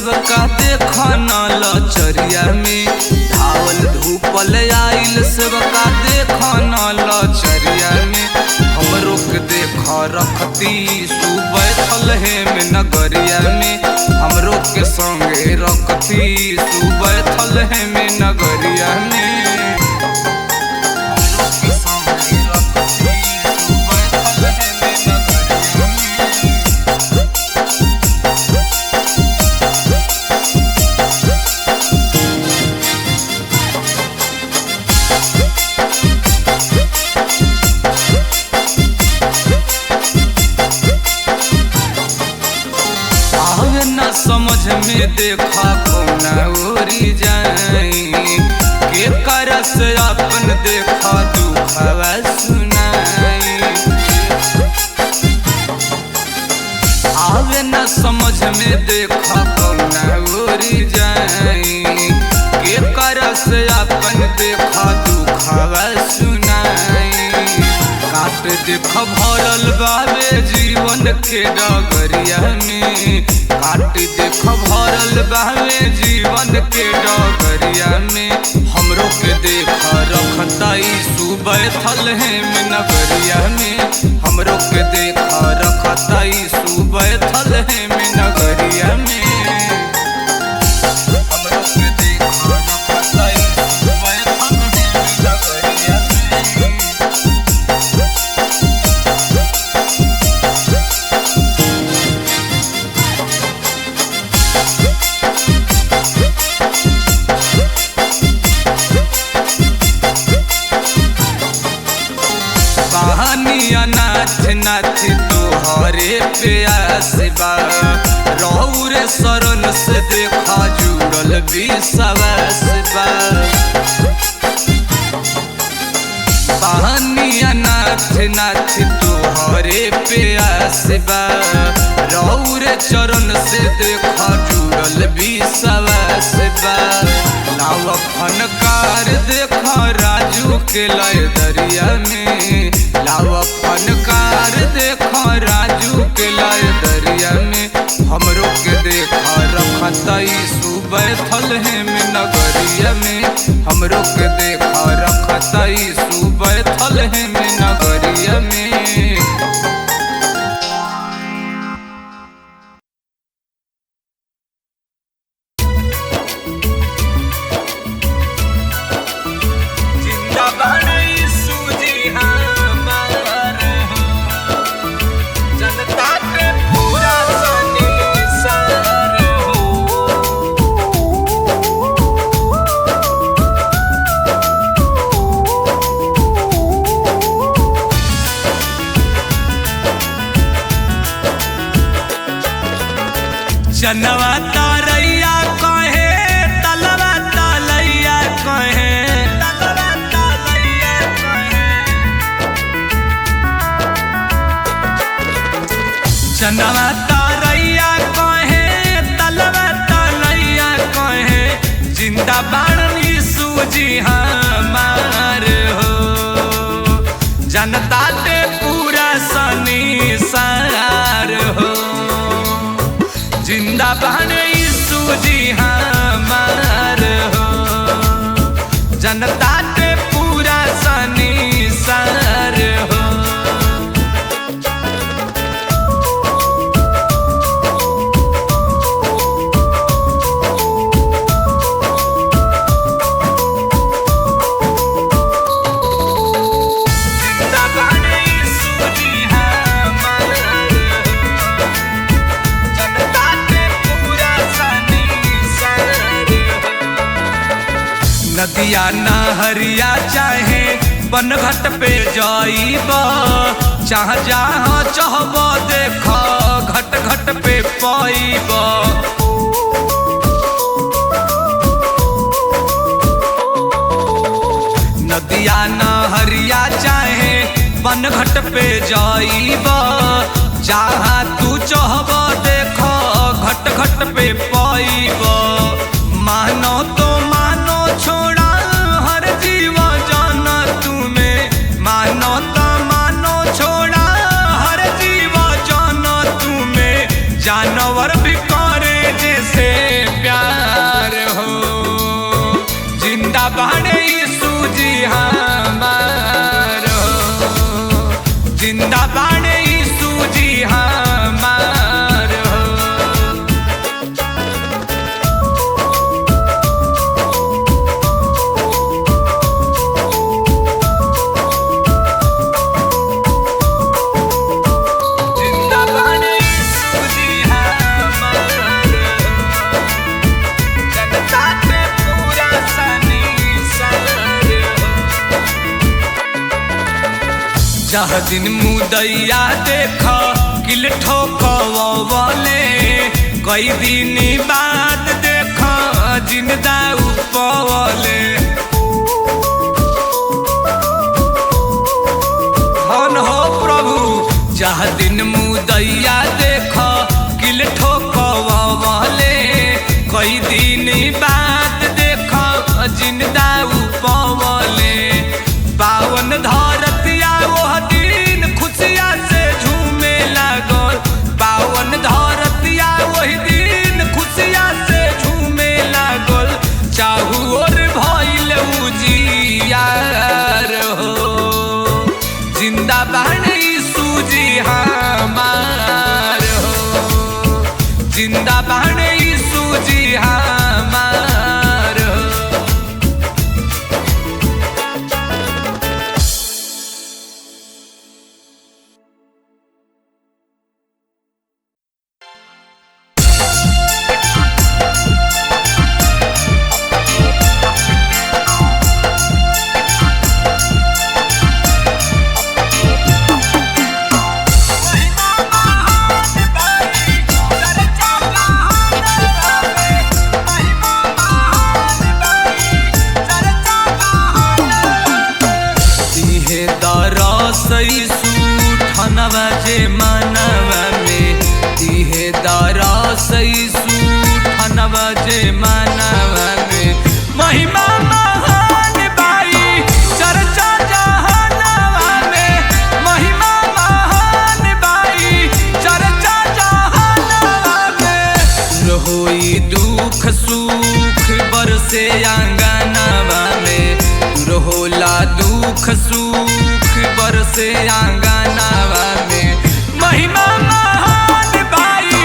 सेवका देखा न लचरिया में, धावल धूपल आइल सेवका देखा न लचरिया में। हमरो के देखा रखती सुबैठल है में नगरिया में, हमरो के संगे रखती सुबैठल है में नगरिया में। समझ में देखा कौना ओरी जाई, के करस अपन देखा दुखवा सुनाई। आवे न समझ में देखा कौना ओरी जाई, के करस अपन देखा दुखवा सुनाई। काट देख भरल बाबे जीवन के डगरिया में, काट देख भरल बाबे जीवन के डगरिया में। हमरो के देख रखताई सुबैठल है में नगरिया में, हमरो के देख रखताई सुबैठल है में नगरिया में। हमरो के देख रखताई सुबैठल है में नगरिया में। नाथ नाथ तोहरे प्यास बा, रौरे शरण से देखा जुड़ल विश्वास बा। बहनिया नाथ नाथ तोहरे प्यास बा, रौरे चरण से देखा जुड़ल विश्वास बा। लाव फनकार देखा राजू के लय दरिया में, लाव फनकार देखा राजू के लय दरिया में। हमरो के देखा रखताई सुबैठल है में नगरिया में, हमरो के देखा रखताई सुबैठल है में नगरिया में। जनवा तारैया कहे तलवा तलैया कहे, तलवा तलैया कहे। जनवा तारैया कहे तलवा तलैया कहे, जिंदा बाणी सूजी हमार हो। जनता दे पूरा सनी सार हो, जिंदा बहने सूजी हमार हो। जनता के पूरा सनी सार हो। नदिया नहरिया चाहे बनघट पे जाइब, चाह जहाँ चाहब देख घट घट पे पाइब। नदिया नहरिया चाहे बनघट पे जाइब, जहाँ तू चाहब देख घट घट पे पाइब। मानो तो मानो छोड़ा हर जीव जान तुम्हें, मानो तो मानो छोड़ा हर जीव जान तुम्हें। जानवर भी करे जैसे सूजी हमार हो, जिंदा बाणे सूजी हमार हो। जिंदा बाणे सूजी हमार हो, जनता के पूरा सनीसार हो। जह दिन मुदैया देख किल ठोकवले, कई दिन बाद देख जिंदा उपवले। धन हो प्रभु जह दिन मुदैया देख किल ठोकवले, कई दिन बाद देख जिंदा उपवले। पावन धरतिया ओह दिन खुशिया से झूमे लागल, पावन धरतिया वही दिन खुशिया से झूमे लागल। चाहू और भइल उजियार हो, जिंदा बाणे सूजी हमार हो, जिंदा बाणे सूजी हमार हो। सूठनवा जे मानवा में, तिहे दरसई सूठनवा जे मानवा में। महिमा महान बाई चर्चा जहानवा में, महिमा महान बाई चर्चा जहानवा में। होई दुख सुख बरसे आंगनवा में, होला दुख सुख बरसे आंगनवा में। महिमा महान बाई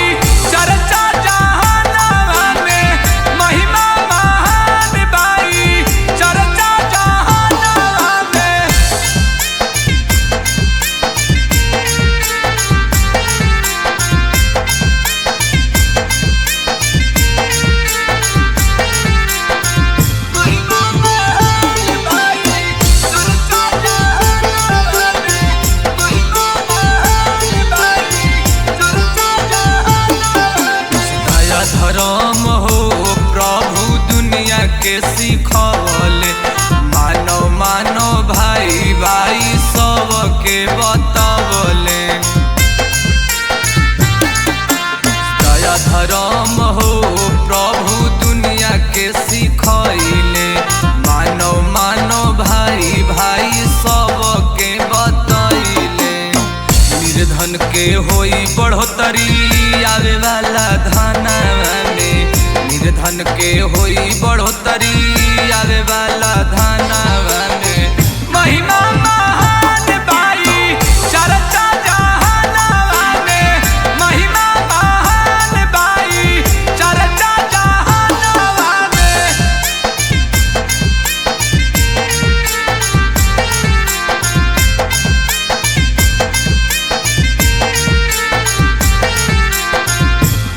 चर्चा जहानवा में, महिमा महान बाई चर्चा जहानवा में। धर्म हो प्रभु दुनिया के सिखवले, मानो मानो भाई भाई सबके बतवले। दया धर्म हो प्रभु दुनिया के सिखैले, मानो मानो भाई भाई सबके बतैले। निर्धन के होई बढ़ोतरी आवे वाला धनवा में, निर्धन के होई बढ़ोतरी आवे वाला धनवा में। महिमा महान बाई चर्चा जहानवा में, महिमा महान बाई चर्चा जहानवा में।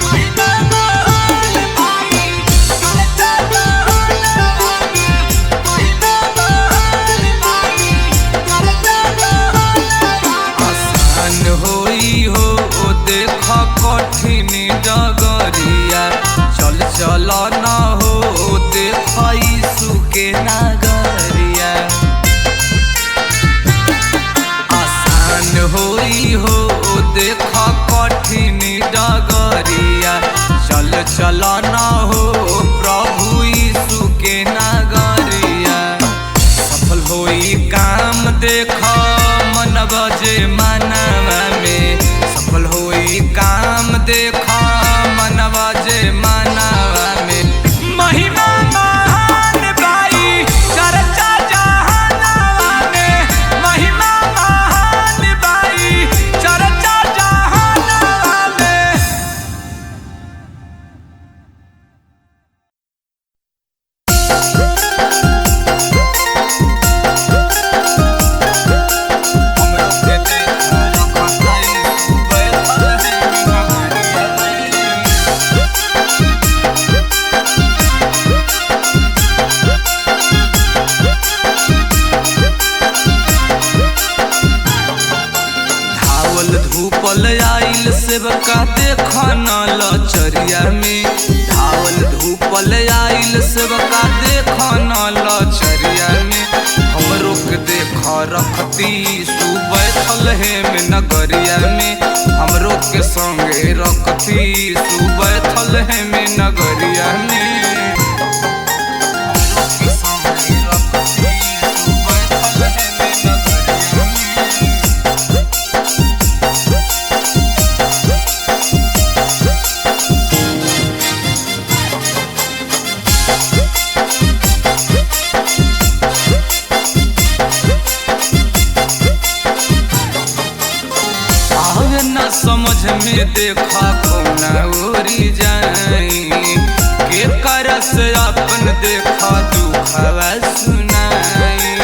महिमा महान बाई चर्चा जहानवा सेवका देखा न लचरिया में धावल धूपल आइल सेवका देखा न लचरिया में हमरो के देखा रखती सुबैठल है में नगरिया में हमरो के संगे रखती सुबैठल है में नगरिया में समझ में देखा कौना ओरी जाई के करस अपन देखा दुखवा सुनाई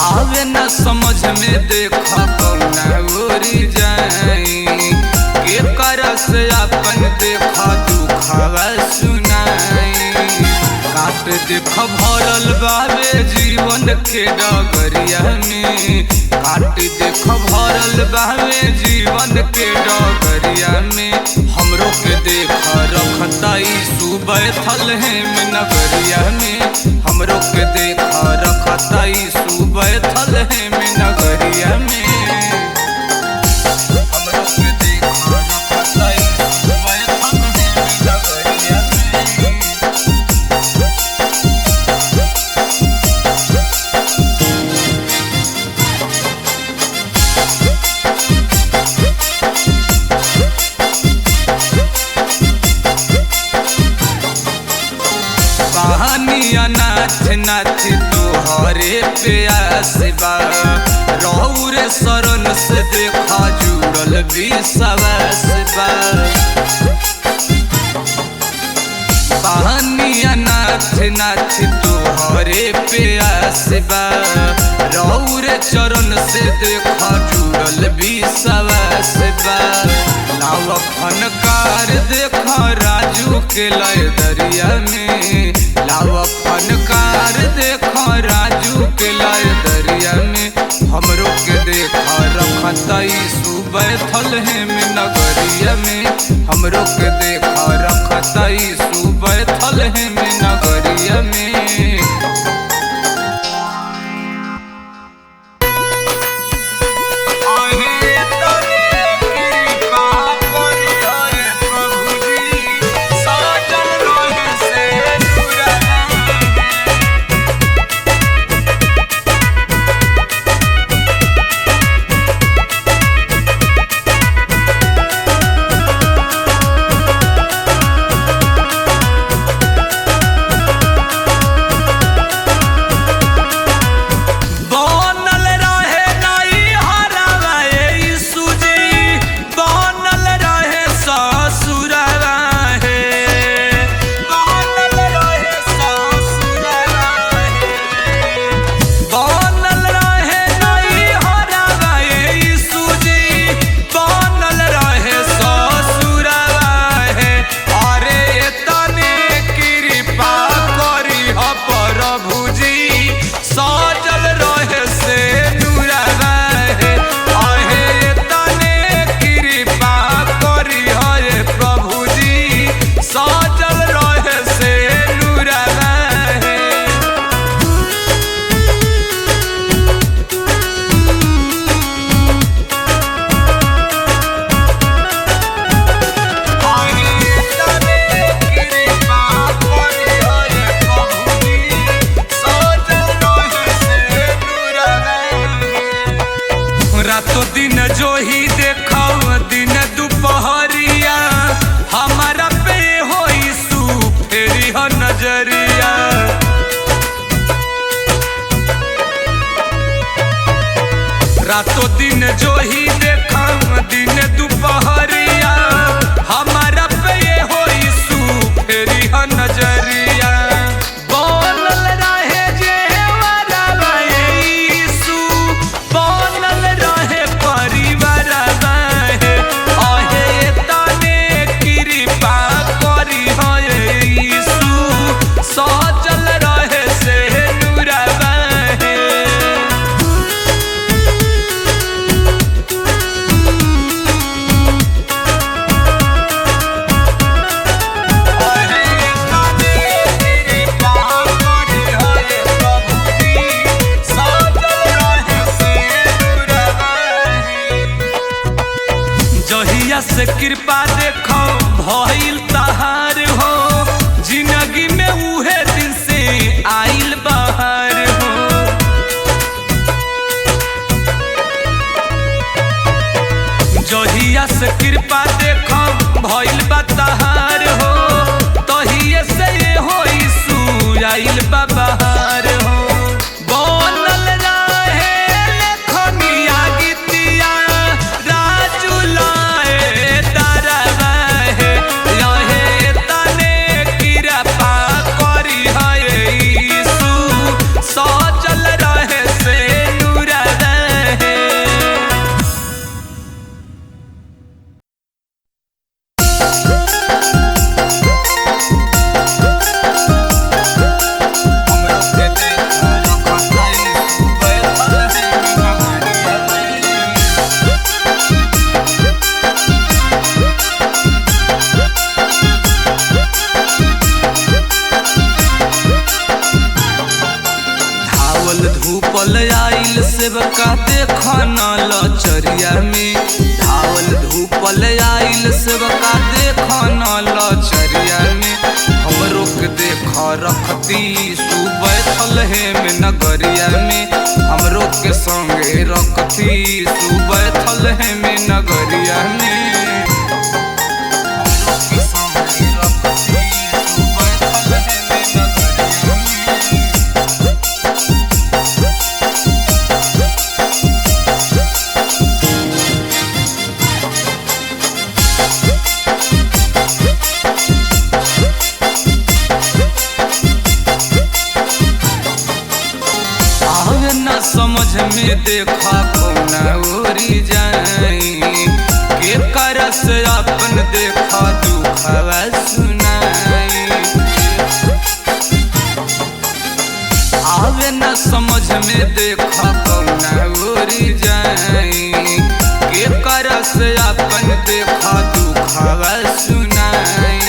आवे न समझ में देखा कौना ओरी जाई के करस अपन देखा दुखवा सुनाई काट देख भरल बाबे जीवन के डगरिया में काट देख भरल बाबे जीवन के डगरिया में हमरो के देख रखताई सुबैठल है में नगरिया में हमरो के देख रखताई सुबैठल है में नगरिया में हमरो के देख रखताई सुबैठल है में नगरिया में नाथ नाथ तोहरे प्यास बा रहू रे शरण से देखा जुड़ल विश्वास बा बहनिया नाथ नाथ तोहरे प्यास बा रहू रे चरण से देखा जुड़ल विश्वास बा लाव फनकार देखा राजू के लय दरिया में लाव फनकार देखा राजू के लय दरिया में हमरो के देखा रखताई सुबैठल है में नगरिया में हमरो के देखा रखताई सुबैठल है में नगरिया में रातों दिन जो ही देखा दिन दोपहरिया हमारा पे होई सू फेरी हो नजरिया रातों दिन जो ही देखा दिन दोपहरिया हमारा पे होई सू फेरी हो नजरिया से कृपा देखो भइल तहार हो, जिंदगी में उहे दिन से आइल बहार हो। जहिया से कृपा देखो भइल बा तहार हो, तहिए से ये हो यीशु आइल बा बहार हो। बनल रहे लेखनिया गीतिया राजू लाए तारा है, यहे तने कृपा करी है यीशु सजल रहे से नूर रहे। धूपल आइल सेवका देखन लचरिया में, धावल धूपल आइल सेवका देखन लचरिया में। हमरो के देख रखती सुबैठल है में नगरिया में, हमरो के संगे रखती सुबैठल है में नगरिया में। समझ में देखा कौना ओरी जाई, के करस अपन देखा दुखवा सुनाई। आवे न समझ में देखा कौना ओरी जाई, के करस अपन देखा दुखवा सुनाई।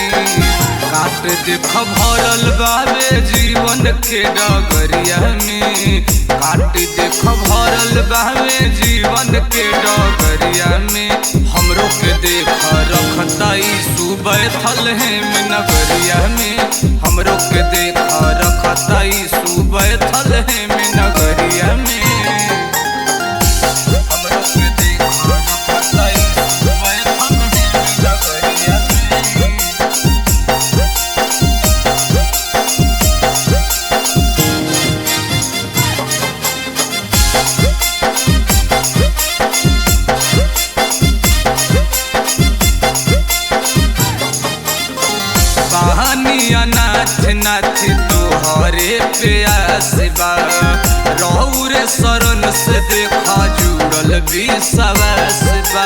काट देख भरल बाबे जीवन के डगरिया में, काट देख भरल बाबे जीवन के डगरिया में। हमरो के देख रखता यीशु बैठल है में नगरिया में, हमरो के देख रखता यीशु बैठल है में नगरिया में। हमरो के देख रखता यीशु बैठल है में नगरिया में। नाथ नाथ तोहरे प्यास बा, रहू रे शरण से देखा जुड़ल विश्वास बा।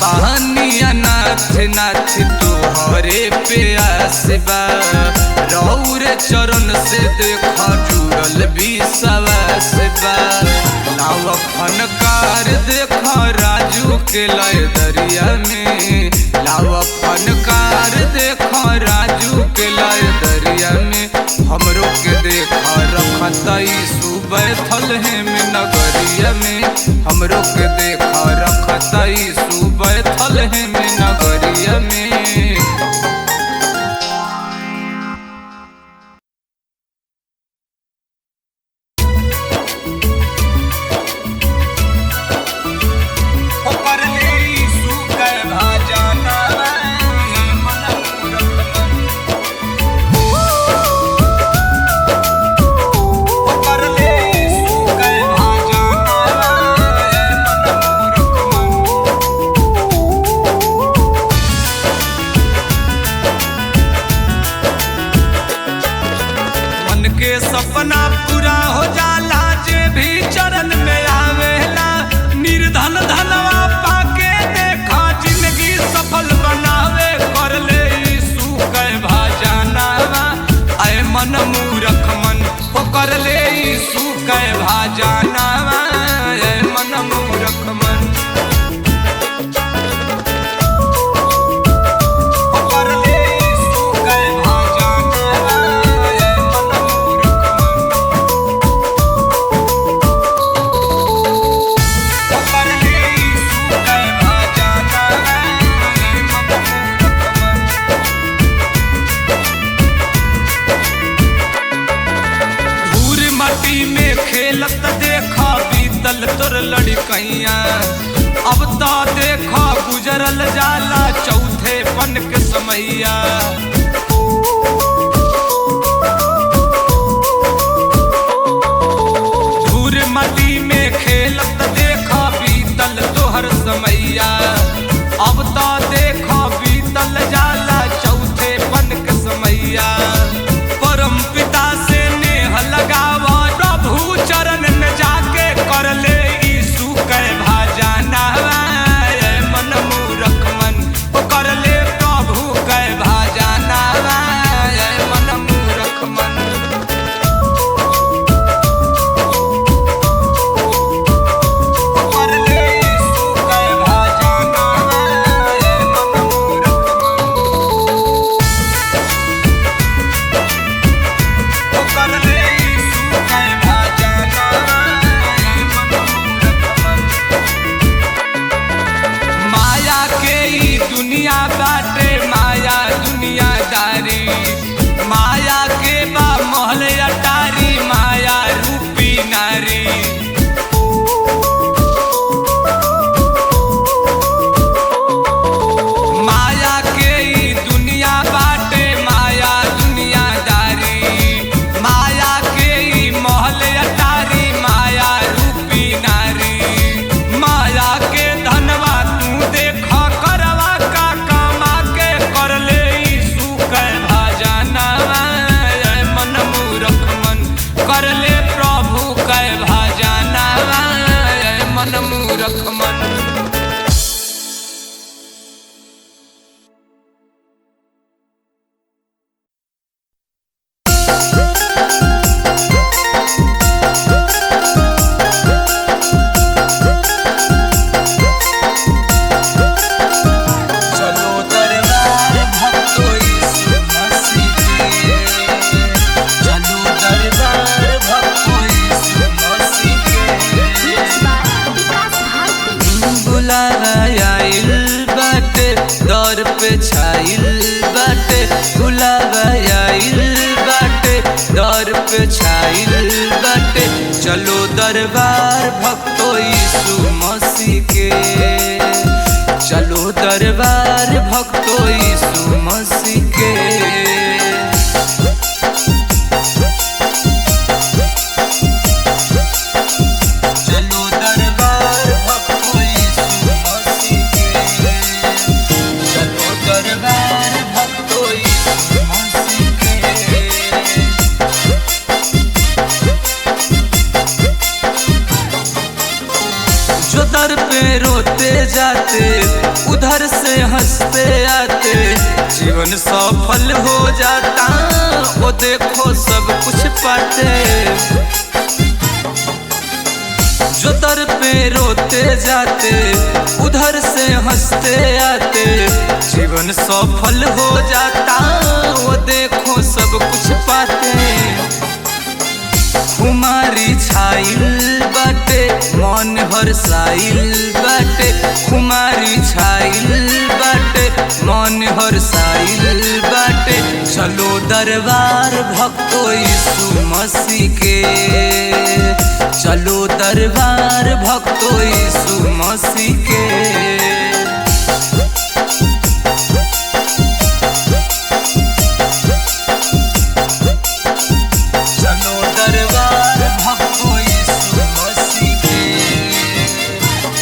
बहनिया नाथ नाथ तोहरे प्यास बा, रहू रे चरण से देखा जुड़ल विश्वास बा। लाव फनकार देखा राजू के लय दरिया में, लाव फनकार देखा राजू के लय दरिया में। हमरो के देखा रखता यीशु बैठल है में नगरिया में, हमरो के देखा रखता यीशु बैठल है में नगरिया में। सपना पूरा हो जाला जे भी चरण में आवेला, निर्धन धनवा पाके देखा जिंदगी सफल बनावे। कर ले यीशु के भाजनावा ऐ मन मूरख मन, हो कर ले यीशु के भाजनावा ऐ मन मूरख मन। बिगड़ल तोर लड़कैया। अब तो देखो गुजरल जाला चौथे पन के समैया। धूर मटी में खेलत देखो बीतल तोहर समैया। अब तो देखो बीतल जाला चौथे पन के समैया। परम पिता से नेह लगावा प्रभु चरण में जाके कर ले यीशु के भाजाना। मन मूरख मन कर ले प्रभु के भाजाना। मन मूरख मन कर ले यीशु के भाजाना। मन मूरख मन कर ले यीशु के भाजाना। मन मूरख मन माया के ई दुनिया बाटे माया दुनियादारी। माया के बा महल अटारी माया रूपी नारी। माया के ई दुनिया बाटे माया दुनियादारी। माया के ई महल अटारी माया रूपी नारी। माया के धनवा तू देख करवा का कमा के कर ले यीशु के भाजाना। मन मूरख मन कर ले प्रभु के भाजाना। मन मूरख मन चलो दरबार भक्तो यीशु मसीह के। चलो दरबार भक्तो यीशु मसीह के। बुलावा आइल बाटे दर पे छाइल बाटे। बुलावा आइल बाटे दर पे छाइल बाटे। चलो दरबार भक्तो यीशु मसीह के। चलो दरबार भक्तो यीशु मसीह के। चलो दरबार भक्तो यीशु मसीह के। चलो दरबार भक्तो यीशु मसीह के। जो दर पे रोते जाते उधर से हंसते आते। जीवन सफल हो जाता वो देखो सब कुछ पाते। जो दर पे रोते जाते उधर से हंसते आते। जीवन सफल हो जाता वो देखो सब कुछ पाते। खुमारी छाइल बाटे मन हरसाइल बाटे। खुमारी छाइल बाटे मन हरसाइल बाटे। चलो दरबार भक्तो यीशु मसीह के। चलो दरबार भक्तो यीशु मसीह के। चलो दरबार भक्तो यीशु मसीह के।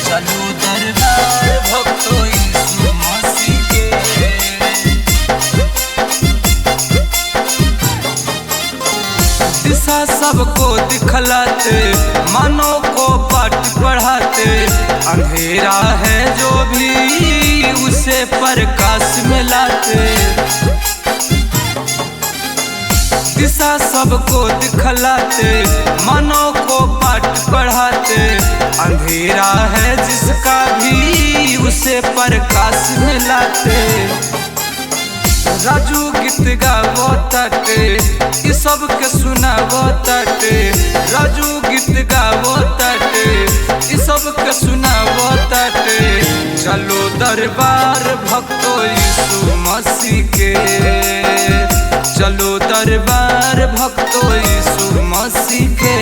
चलो दरबार भक्तो यीशु मसीह के। दिशा सबको दिखलाते मानो को पाठ पढ़ाते। अंधेरा है जो भी उसे प्रकाश में लाते। दिशा सबको दिखलाते मनों को पाठ पढ़ाते। अंधेरा है जिसका भी उसे प्रकाश में लाते। राजू गीत गावो ताटे ये सब के सुनावो ताटे। राजू गीत गावो ताटे ये सब के सुनावो ताटे। चलो दरबार भक्तो यीशु मसीह के। चलो दरबार भक्तो यीशु मसीह के।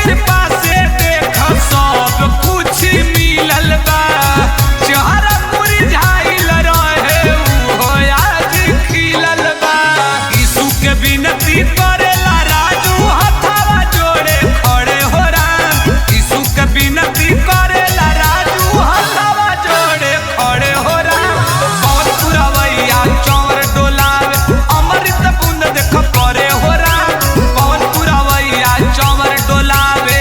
कृपा से देख सब कुछ मिलल बा चेहरा मुरझाइल रहे उहो आज खिलल बा यीशु के विनती करेला राजू हथवा जोड़े खड़े हो राम यीशु के विनती करेला राजू हथवा जोड़े खड़े हो राम पवन पुरवैया चौर डोलावे अमृत बूंद देख परे हो राम पवन पुरवैया चौर डोलावे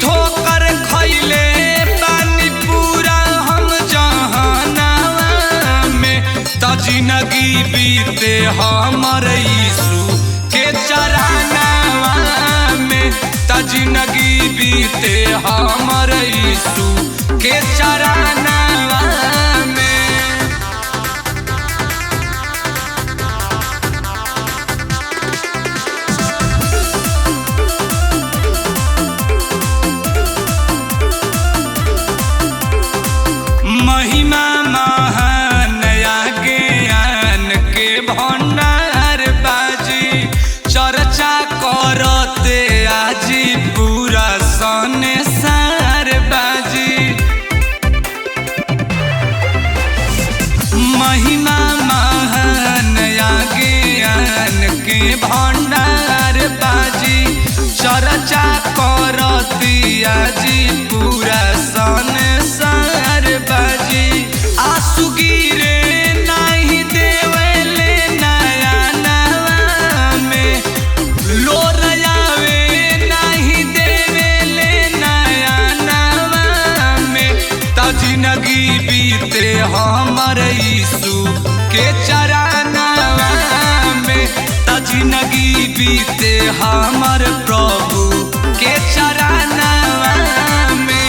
ठोकर खैले बानी पूरा हम जहानावा में, त जिंदगी बीते हमर यीशु के चरनावा में, त जिंदगी बीते हमर यीशु के चरनावा में। महिमा महान आगे आन के भंडार बाजी, चर्चा करते आजी पूरा संसार बाजी। महिमा महान आगे आन के भंडार बाजी, चर्चा करती आजी पूरा संसार बाजी। आंसू गिरे नहीं देवले नया नवा में, लोर आवे नहीं देवले नया नवा में, त जिंदगी बीते हमर यीशु के चरनावा में, त जिंदगी बीते हमर प्रभु के चरनावा में।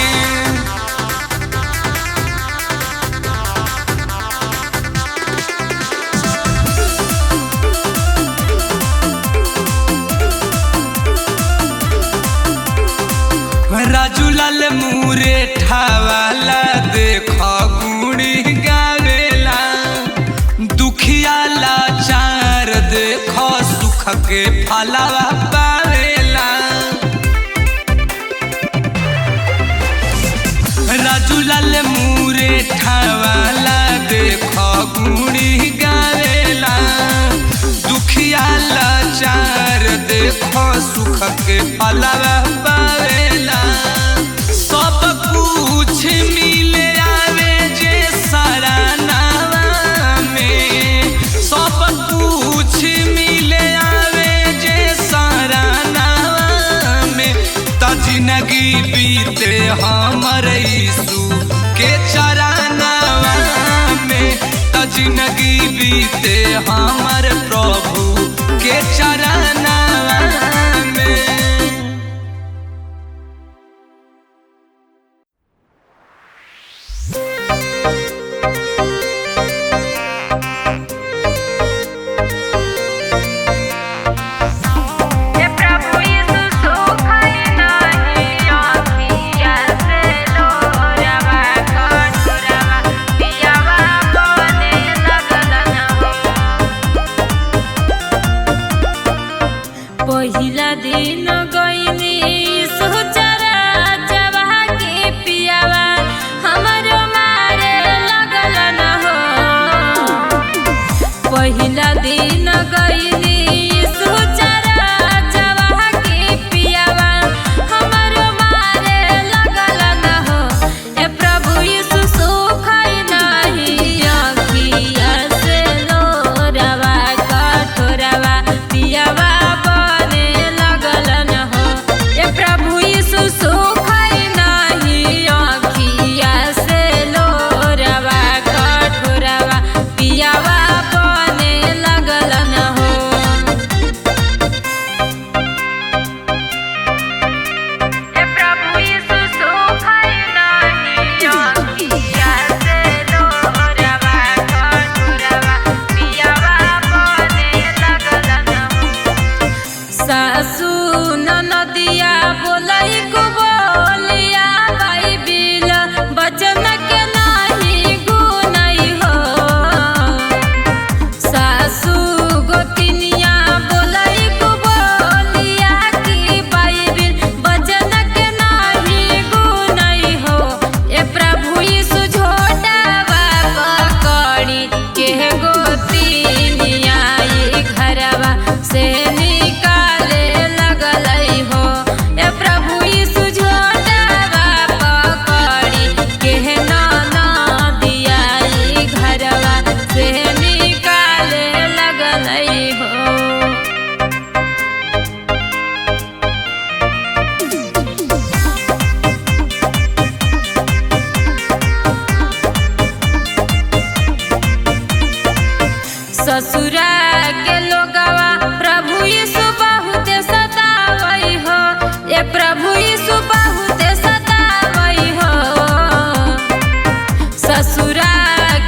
राजूलाल मुरे ठावाला देख गुड़ी गावेला, दुखिया लाचार देख सुख के फलवा पावेला। राजूलाल मुरे ठावाला देख गुड़ी गावेला, दुखिया लाचार देख सुख के फलवा पावेला। सब कुछ मिले आवे जे सरानावा में, सब कुछ मिले आवे जे सरानावा में, त जिंदगी बीते हमर यीशु के चरनावा में, त जिंदगी बीते हमर प्रभु के चरनावा में। पहिला ससुरा के लोगवा प्रभु यीशु बहुत सतावई हो, ये प्रभु यीशु बहुत सतावई हो। ससुरा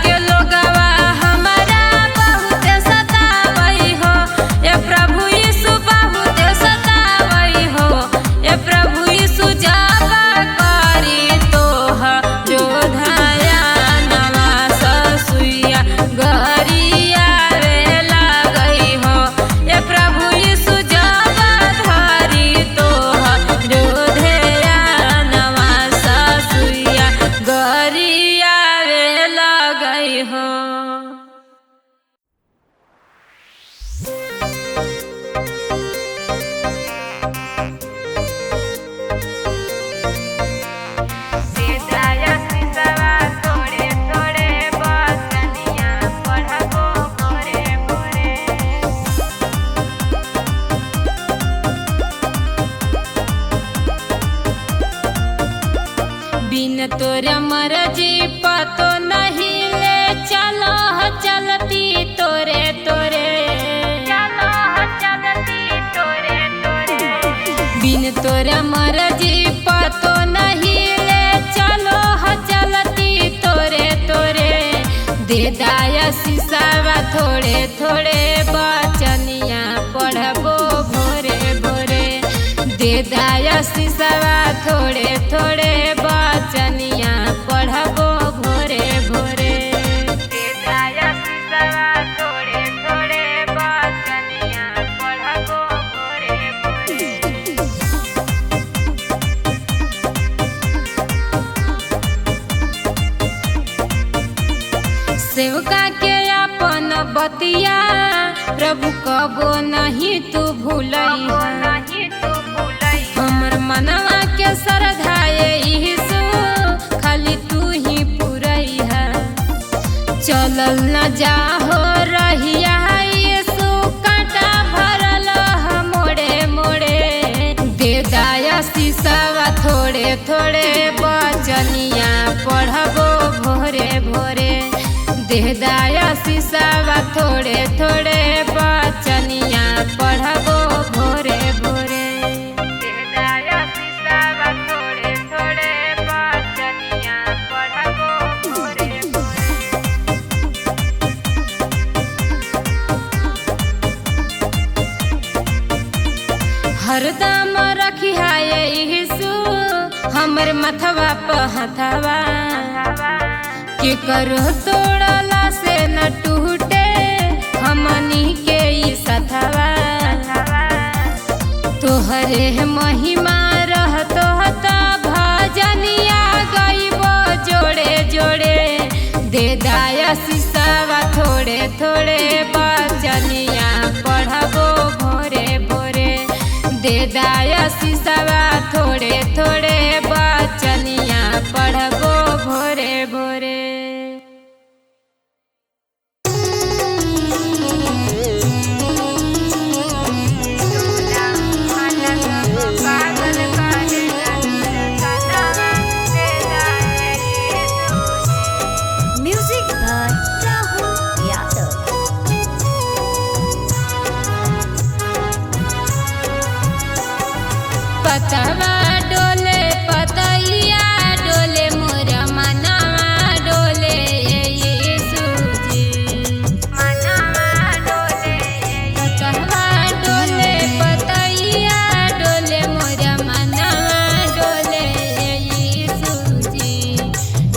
के लोगवा हमारा बहुत सतावई हो, ये प्रभु यीशु बहुत सतावई हो। ये प्रभु यीशु जावा करी तोह जो धाया नवा ससुया गरिया रे लागई हो। ये प्रभु यीशु जावा धरी तोह जो धाया नवा ससुया गरिया रे लागई हो। बिन तोरा मर्जी पतो नहीं ले चलो चलती तोरे तोरे, चलो चलती तोरे तोरे। बिन तोरा मर्जी पतो नहीं ले चलो चलती तोरे तोरे। दे दाया सिसावा थोड़े थोड़े बचनिया पढ़बो भोरे भोरे। दे दाया सिसावा थोड़े थोड़े बचनिया पढ़बो भोरे भोरे। दे दाया सिसावा थोड़े थोड़े बचनिया पढ़बो भोरे भोरे। सेवका के अपन बतिया प्रभु कबो नहीं तू भूलई। हमर मनवा के श्रद्धाए यीशु खाली तू ही पुरई है। चलल न जाहो रहिया यीशु कांटा भरल मोड़े मोड़े। दे दाया सिसावा थोड़े थोड़े बचनिया पढ़बो भोरे भोरे। दे दाया सिसावा थोड़े थोड़े बचनिया पढ़बो भोरे भोरे। दे दाया सिसावा थोड़े थोड़े बचनिया पढ़बो भोरे भोरे। हरदम रखिया यीशु हमर मथवा पे हथवा। के करो तोड़ला से न टूटे हमनी के ई सथवा। तोहरे महिमा रहतो त भजनिया गईबो जोड़े जोड़े। दे दाया सिसावा थोड़े थोड़े बचनिया पढ़बो भोरे भोरे। दे दाया सिसावा थोड़े थोड़े बचनिया पढ़बो भोरे भोरे। Music by Rahul Yadav. पतवा डोले पतैया डोले मोर मनवा डोले यीशु जी। मनवा डोले पतवा डोले पतैया डोले मोर मनवा डोले यीशु जी।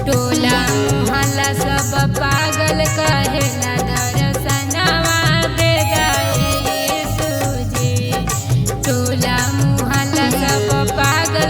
टोला मोहल्ला सब पागल कहेला दर्शनवा दे दाए यीशु जी। टोला मोहल्ला सब पागल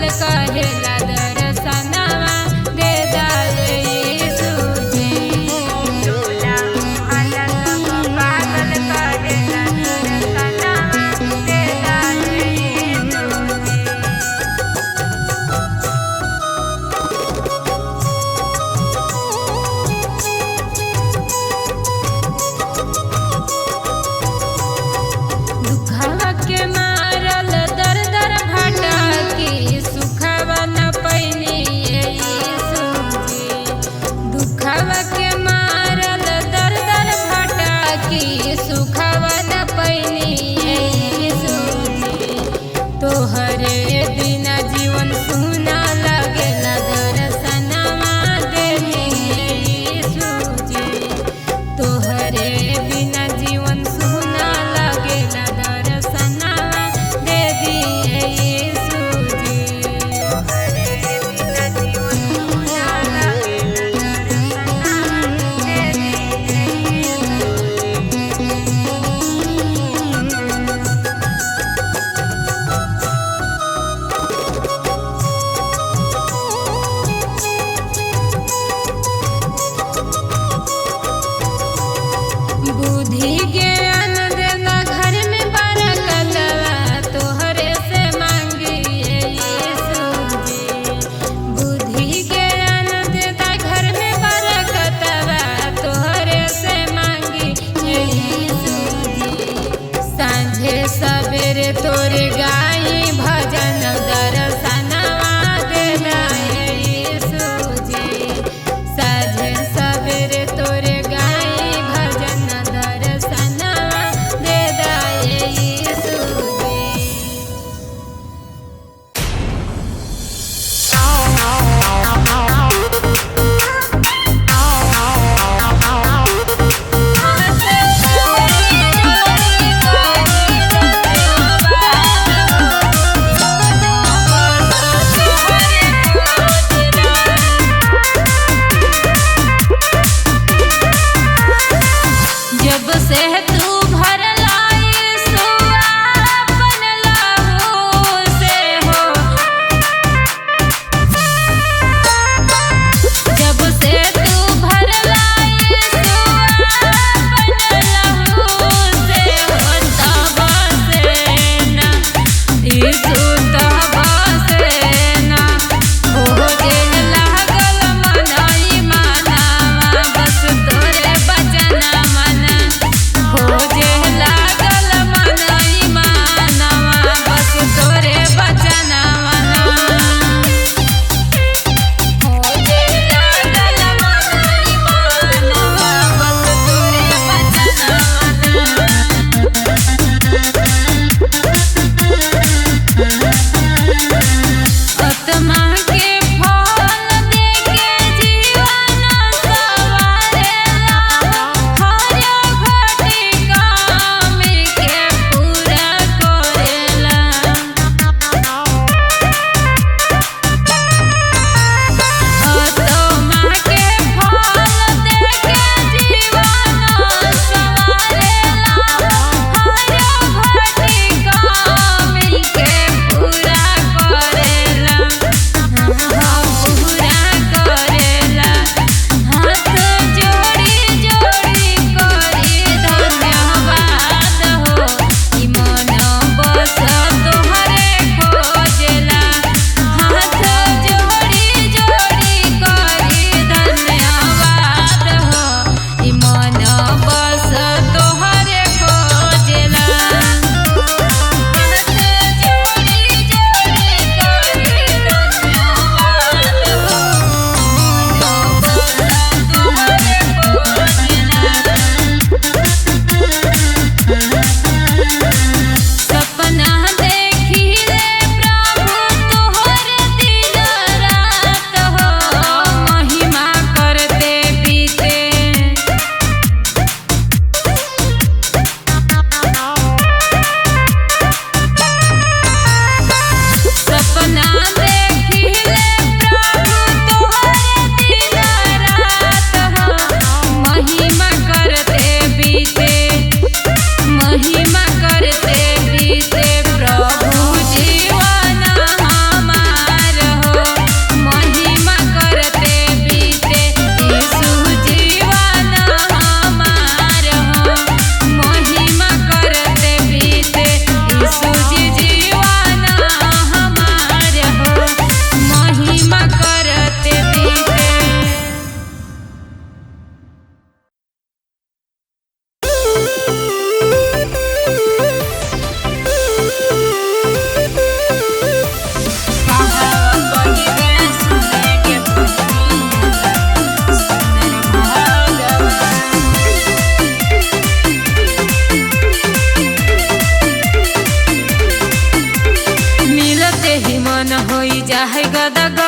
होई जाए गदगद,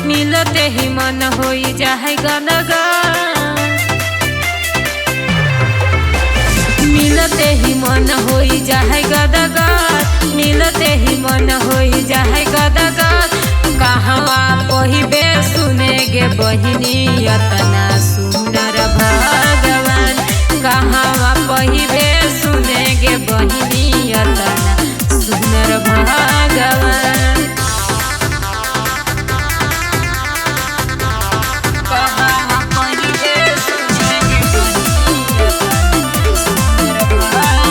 मिलते ही मन होई जाए गदगद, मिलते ही मन होई जाए गदगद, मिलते ही मन होई जाए गदगद। कहवा पहिबे सुने गे बहिनी अतना सुनर भगवान, कहवा पहिबे सुने गे बहिनी अतना सुनर भगवान। कहवा पहिबे सुने गे बहिनी अतना सुनर भगवान।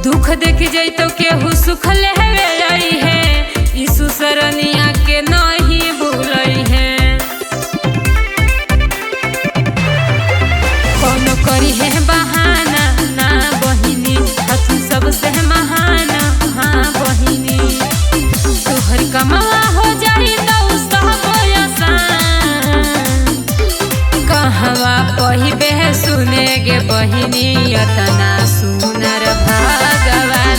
दुख देख जैतो केहू सुख लेवे आई है, यीशु सरनिया के नहीं भूलई है। कौनो करी है बहाना ना बहिनी, हथु सबसे महान हाँ बहिनी। तोहर कमवा हो जाई तो सब आसान, कहवा पहिबे सुने गे बहिनी अतना सुनर भगवान,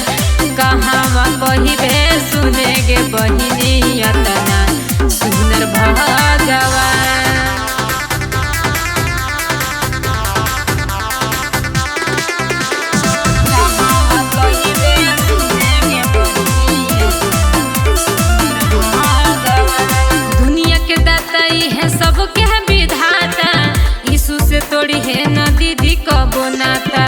कहवा पहिबे सुने गे बहिनी अतना सुनर भगवान। दुनिया के दाता है सबके विधाता, यीशु से तोड़ी है ना दीदी कबो नाता।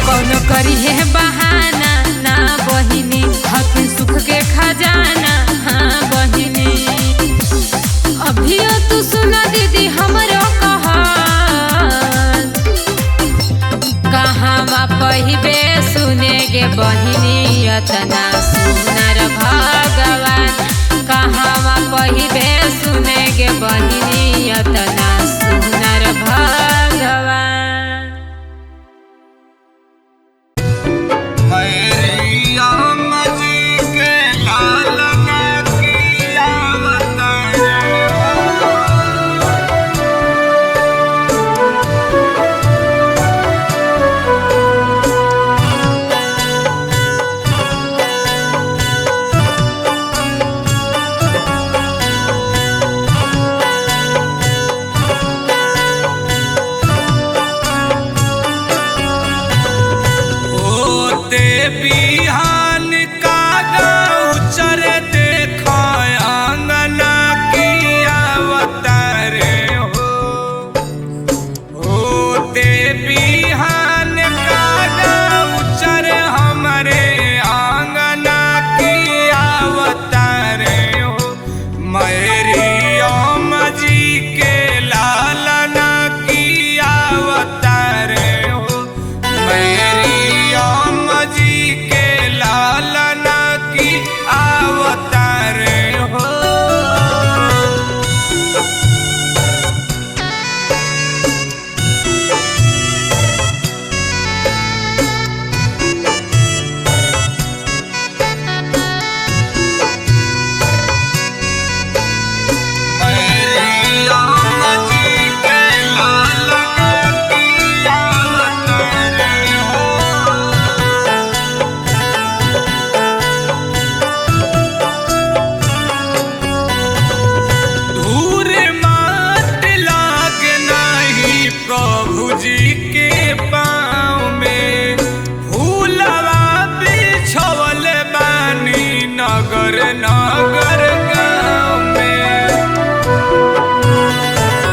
कौनो करी है बहाना ना बहिनी, हथिन सुख के खजाना हाँ बहिनी। अभियो तू सुना दीदी हमरो कहल, कहवा पहिबे सुने गे बहिनी अतना सुनर भगवान, कहवा पहिबे सुने गे बहिनी अतना सुनर भगवान। बिहान का गौचर देखा आंगना की अवतारे हो, होते बिहान का गौचर हमारे आंगना की अवतारे हो। मेरी ओम जी के लालना की अवतारे हो, मेरी ओम जी के लालना की अवतारे हो। मेरी ओम जी के लालना की अवतारे हो। धूर माट लागे नहीं प्रभु जी के पाँव में, फूलवा बिछवल बानी नगर नगर गाँव में।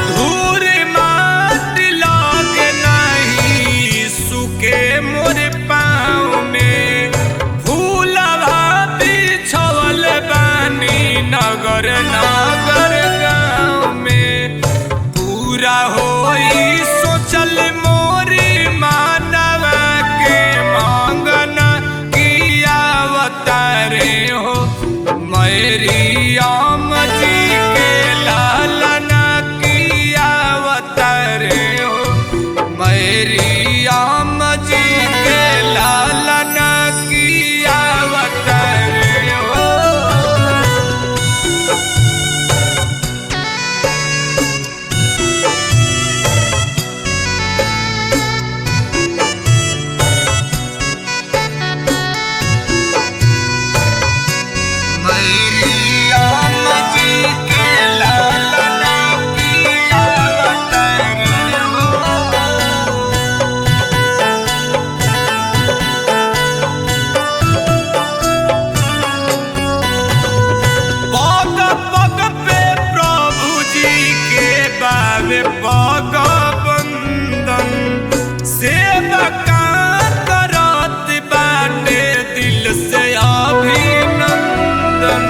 धूर माट लागे नहीं सुके मोर पाँव में, फूलवा बिछवल बानी नगर नगर गाँव में। पूरा होई सोचल मोरी मानवा के मांगना की अवतारे हो। मेरी ओम जी के लालना की अवतारे हो, मेरी ओम जी के लालना की अवतारे हो। सेवका करत बाटे दिल से अभिनंदन।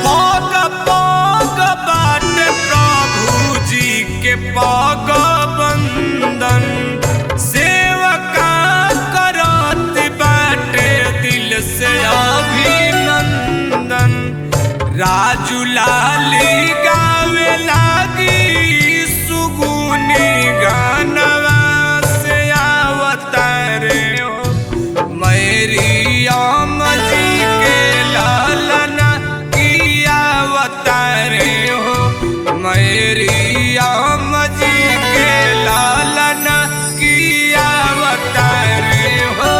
पग पग बाटे प्रभु जी के पग बंदन। सेवका करत बाटे दिल से अभिनंदन। राजू लाली गावे लागी सुगुनी गानवा से अवतारे हो। मैरियम जी के लालना की अवतारे हो। मैरियम जी के लालना की अवतारे हो।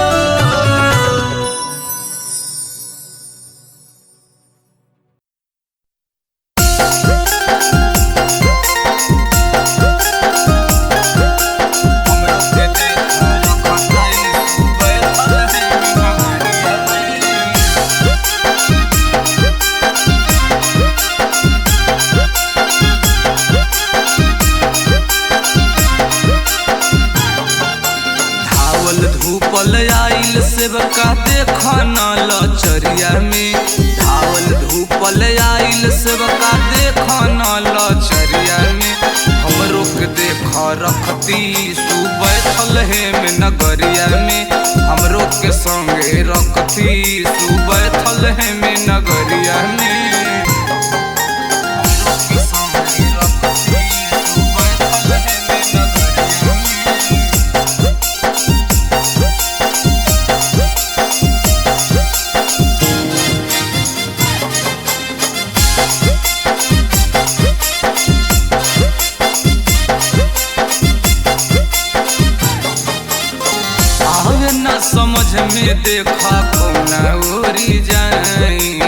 धूपल आइल सेवका देखन लचरिया में। धावल धूपल आइल सेवका देखन लचरिया में। हमरो के देख रखती सुबैठल हे में नगरिया में। हमरो के संगे रखती सुबैठल हे में नगरिया में। हमरो के संगे रखती सुबैठल हे में नगरिया में। समझ में देखा कौना ओरी जाई।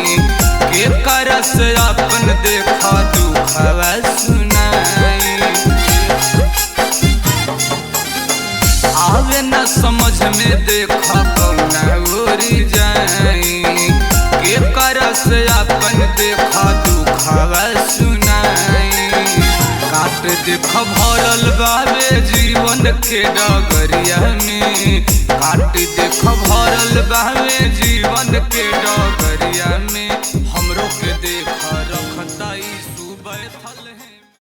के करस अपन देखा दुखवा सुनाई। आवे न समझ में देखा कौना ओरी जाई। के करस अपन देखा दुखवा सुनाई। काट देख भरल बाबे जीवन के डगरिया में। काट देख भरल बाबे जीवन के डगरिया में। हमरो के देख रखता